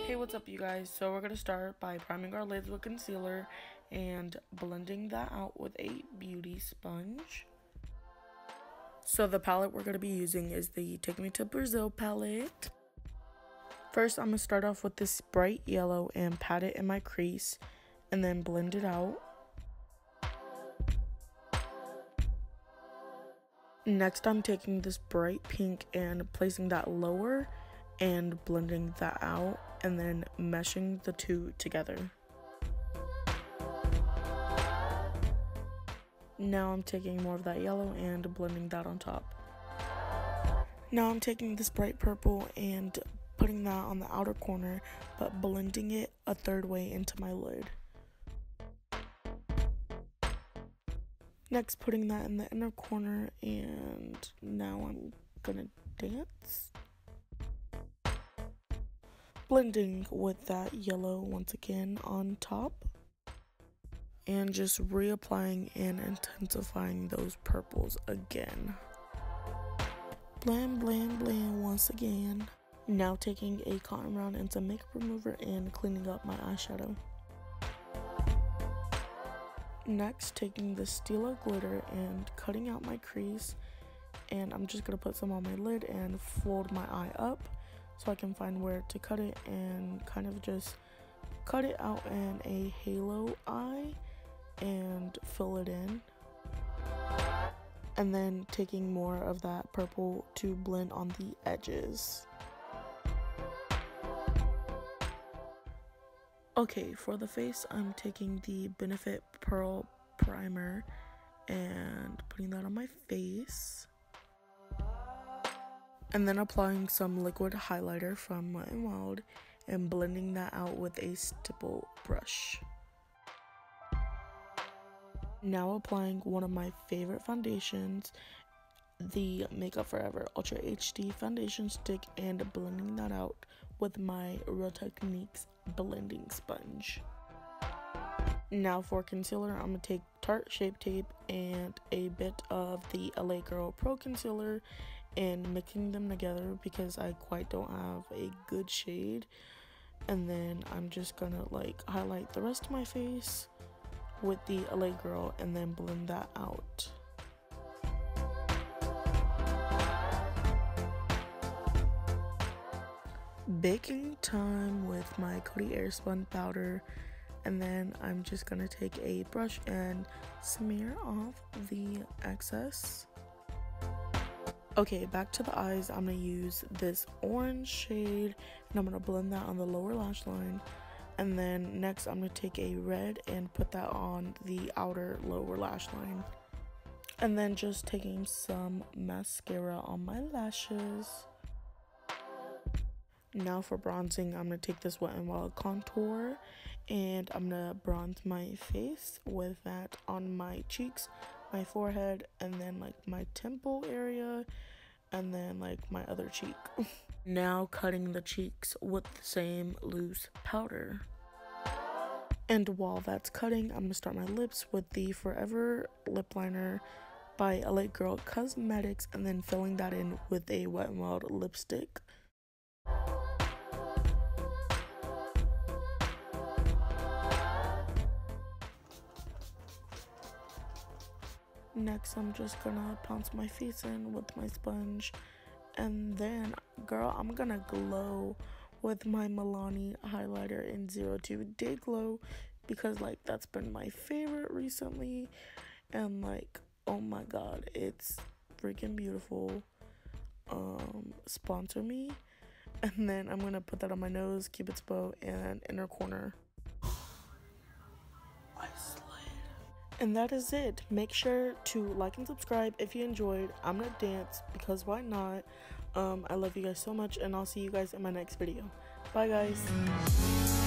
Hey, what's up you guys? So we're going to start by priming our lids with concealer and blending that out with a beauty sponge. So the palette we're going to be using is the Take Me to Brazil palette. First, I'm going to start off with this bright yellow and pat it in my crease and then blend it out. Next, I'm taking this bright pink and placing that lower and blending that out and then meshing the two together. Now I'm taking more of that yellow and blending that on top. Now I'm taking this bright purple and putting that on the outer corner, but blending it a third way into my lid. Next, putting that in the inner corner, and now I'm gonna dance. Blending with that yellow once again on top. And just reapplying and intensifying those purples again. Blend, blend, blend once again. Now taking a cotton round and some makeup remover and cleaning up my eyeshadow. Next, taking the Stila glitter and cutting out my crease. And I'm just going to put some on my lid and fold my eye up so I can find where to cut it and kind of just cut it out in a halo eye and fill it in. And then taking more of that purple to blend on the edges. Okay, for the face, I'm taking the Benefit Pearl Primer and putting that on my face. And then applying some liquid highlighter from Wet n Wild and blending that out with a stipple brush. Now applying one of my favorite foundations, the Makeup Forever Ultra HD foundation stick, and blending that out with my Real Techniques blending sponge. Now for concealer, I'm going to take Tarte Shape Tape and a bit of the LA Girl Pro Concealer and mixing them together because I quite don't have a good shade. And then I'm just going to like highlight the rest of my face with the LA Girl and then blend that out. Baking time with my Coty Airspun powder, and then I'm just gonna take a brush and smear off the excess. Okay, back to the eyes. I'm gonna use this orange shade and I'm gonna blend that on the lower lash line. And then next I'm going to take a red and put that on the outer lower lash line. And then just taking some mascara on my lashes. Now for bronzing, I'm going to take this Wet n Wild contour and I'm going to bronze my face with that on my cheeks, my forehead, and then like my temple area, and then like my other cheek. Now cutting the cheeks with the same loose powder. And while that's cutting, I'm going to start my lips with the Forever Lip Liner by LA Girl Cosmetics and then filling that in with a Wet n Wild lipstick. Next, I'm just gonna pounce my face in with my sponge, and then, girl, I'm gonna glow with my Milani highlighter in 02 Dayglow because, like, that's been my favorite recently, and, like, oh my god, it's freaking beautiful. Sponsor me. And then I'm gonna put that on my nose, Cupid's bow, and inner corner. And that is it. Make sure to like and subscribe if you enjoyed. I'm gonna dance because why not? I love you guys so much, and I'll see you guys in my next video. Bye guys.